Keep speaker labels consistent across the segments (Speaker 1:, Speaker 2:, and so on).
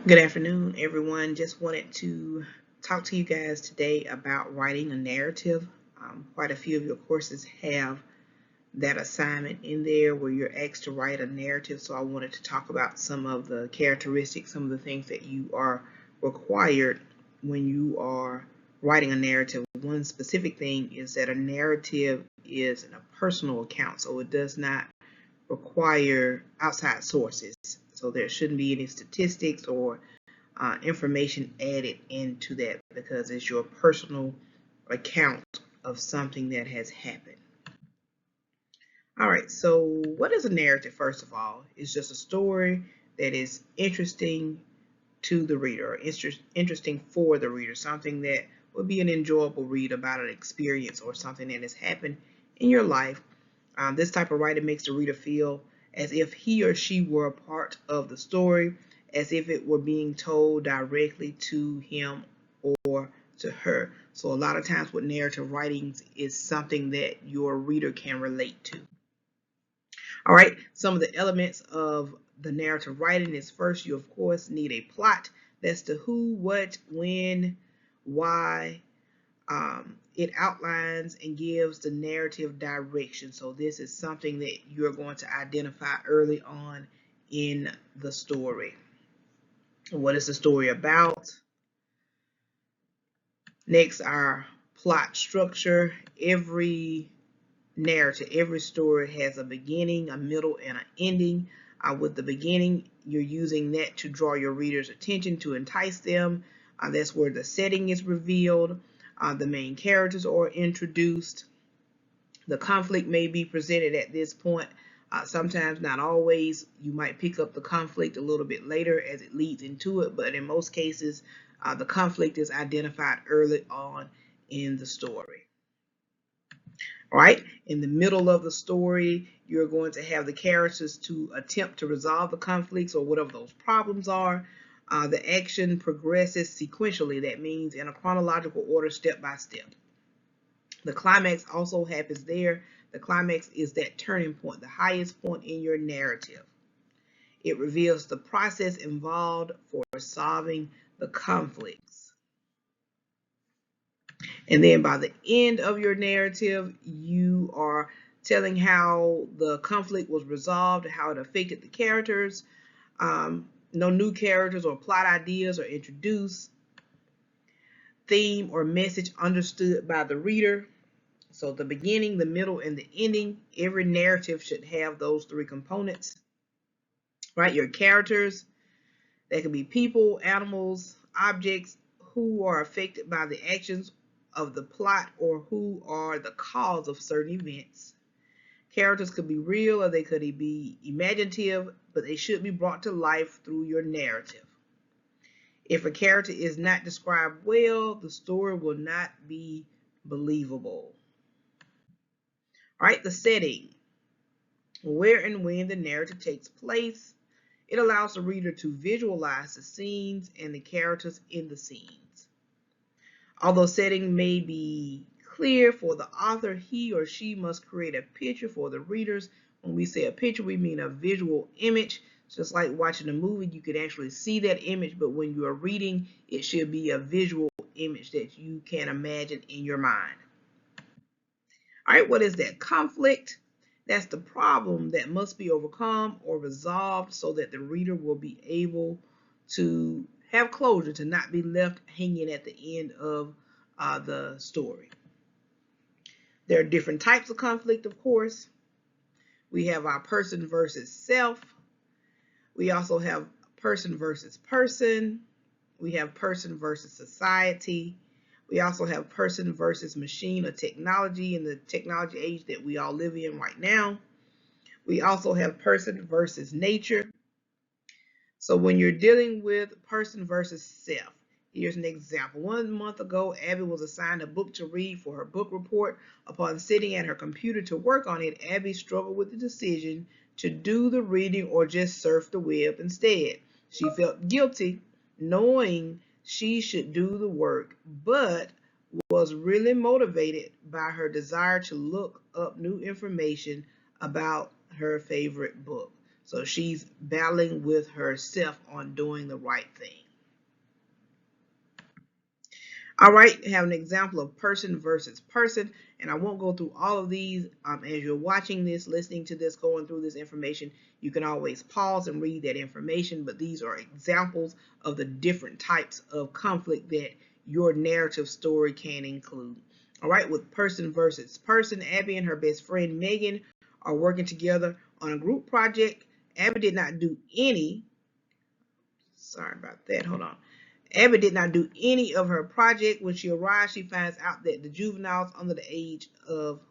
Speaker 1: Good afternoon, everyone. Just wanted to talk to you guys today about writing a narrative. Quite a few of your courses have that assignment in there where you're asked to write a narrative. So I wanted to talk about some of the characteristics, some of the things that you are required when you are writing a narrative. One specific thing is that a narrative is a personal account, so it does not require outside sources. So there shouldn't be any statistics or information added into that because it's your personal account of something that has happened. All right, so what is a narrative, first of all? It's just a story that is interesting to the reader, or interesting for the reader, something that would be an enjoyable read about an experience or something that has happened in your life. This type of writing makes the reader feel as if he or she were a part of the story, as if it were being told directly to him or to her. So a lot of times with narrative writings is something that your reader can relate to. All right, some of the elements of the narrative writing is first, you of course need a plot. That's the who, what, when, why. It outlines and gives the narrative direction. So this is something that you're going to identify early on in the story. What is the story about? Next, our plot structure. Every narrative, every story has a beginning, a middle, and an ending. With the beginning, you're using that to draw your reader's attention, to entice them. That's where the setting is revealed. The main characters are introduced. The conflict may be presented at this point. Sometimes, not always. You might pick up the conflict a little bit later as it leads into it, but in most cases, the conflict is identified early on in the story. All right, in the middle of the story, you're going to have the characters to attempt to resolve the conflicts or whatever those problems are. The action progresses sequentially. That means in a chronological order, step by step. The climax also happens there. The climax is that turning point, the highest point in your narrative. It reveals the process involved for solving the conflicts. And then by the end of your narrative, you are telling how the conflict was resolved, how it affected the characters. No new characters or plot ideas are introduced. Theme or message understood by the reader. So the beginning, the middle, and the ending, every narrative should have those three components. Right? Your characters, they can be people, animals, objects who are affected by the actions of the plot or who are the cause of certain events. Characters could be real or they could be imaginative, but they should be brought to life through your narrative. If a character is not described well, the story will not be believable. All right, the setting, where and when the narrative takes place. It allows the reader to visualize the scenes and the characters in the scenes. Although setting may be clear for the author, he or she must create a picture for the readers. When we say a picture, we mean a visual image. Just like watching a movie, you could actually see that image, but when you are reading, it should be a visual image that you can imagine in your mind. All right, what is that? Conflict. That's the problem that must be overcome or resolved so that the reader will be able to have closure, to not be left hanging at the end of the story. There are different types of conflict, of course. We have our person versus self. We also have person versus person. We have person versus society. We also have person versus machine or technology in the technology age that we all live in right now. We also have person versus nature. So when you're dealing with person versus self, here's an example. 1 month ago, Abby was assigned a book to read for her book report. Upon sitting at her computer to work on it, Abby struggled with the decision to do the reading or just surf the web instead. She felt guilty knowing she should do the work, but was really motivated by her desire to look up new information about her favorite book. So she's battling with herself on doing the right thing. All right, have an example of person versus person, and I won't go through all of these. As you're watching this, listening to this, going through this information, you can always pause and read that information, but these are examples of the different types of conflict that your narrative story can include. All right, with person versus person, Abby and her best friend Megan are working together on a group project. Abby did not do any, sorry about that, hold on. Abby did not do any of her project. When she arrives, she finds out that the juveniles under the age of,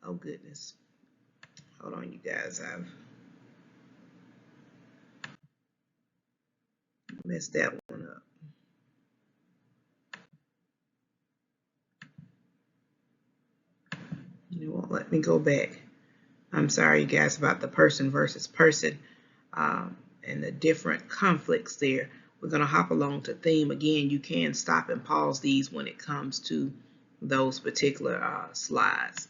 Speaker 1: oh goodness, hold on, you guys, I've messed that one up. You won't let me go back. I'm sorry, you guys, about the person versus person and the different conflicts there. We're going to hop along to theme. Again, you can stop and pause these when it comes to those particular slides.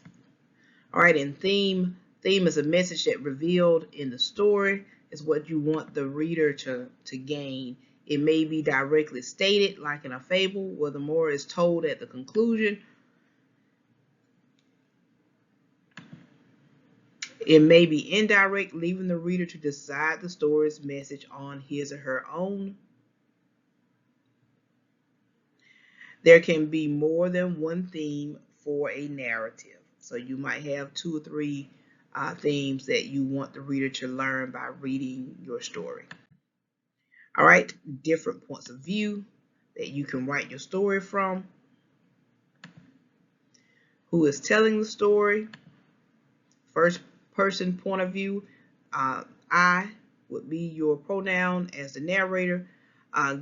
Speaker 1: All right, and theme is a message that revealed in the story is what you want the reader to gain. It may be directly stated, like in a fable, where the moral is told at the conclusion. It may be indirect, leaving the reader to decide the story's message on his or her own. There can be more than one theme for a narrative. So you might have 2 or 3 themes that you want the reader to learn by reading your story. All right, different points of view that you can write your story from. Who is telling the story? First person point of view. I would be your pronoun as the narrator.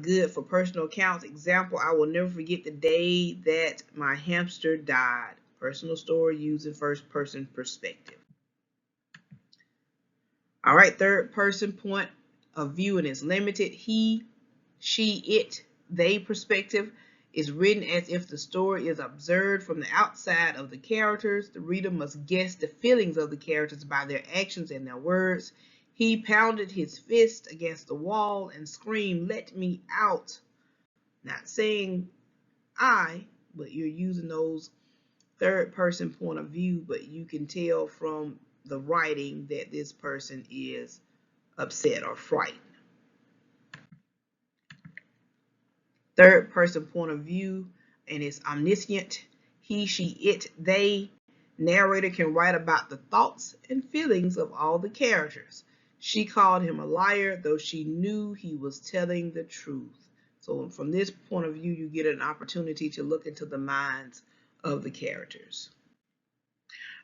Speaker 1: Good for personal accounts. Example, I will never forget the day that my hamster died. Personal story using first person perspective. All right, third person point of view, and it's limited. He, she, it, they perspective is written as if the story is observed from the outside of the characters. The reader must guess the feelings of the characters by their actions and their words. He pounded his fist against the wall and screamed, "Let me out." Not saying I, but you're using those third person point of view, but you can tell from the writing that this person is upset or frightened. Third person point of view, and it's omniscient. He, she, it, they. Narrator can write about the thoughts and feelings of all the characters. She called him a liar, though she knew he was telling the truth. So from this point of view, you get an opportunity to look into the minds of the characters.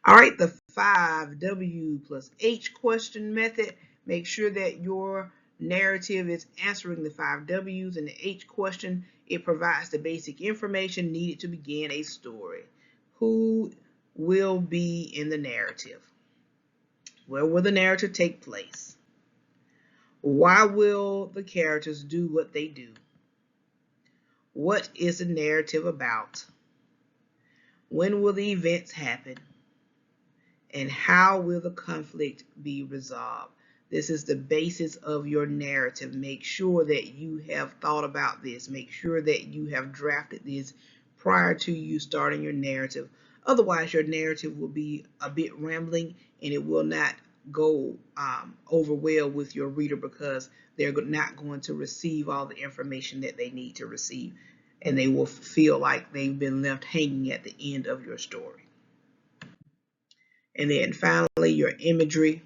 Speaker 1: All right, the 5W plus H question method. Make sure that your narrative is answering the 5 W's, and the H question, it provides the basic information needed to begin a story. Who will be in the narrative? Where will the narrative take place? Why will the characters do what they do? What is the narrative about? When will the events happen? And how will the conflict be resolved? This is the basis of your narrative. Make sure that you have thought about this. Make sure that you have drafted this prior to you starting your narrative. Otherwise, your narrative will be a bit rambling and it will not go over well with your reader because they're not going to receive all the information that they need to receive, and they will feel like they've been left hanging at the end of your story. And then finally, your imagery.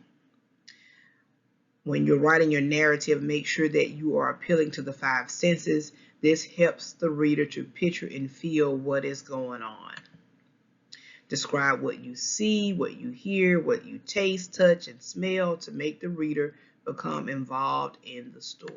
Speaker 1: When you're writing your narrative, make sure that you are appealing to the 5 senses. This helps the reader to picture and feel what is going on. Describe what you see, what you hear, what you taste, touch, and smell to make the reader become involved in the story.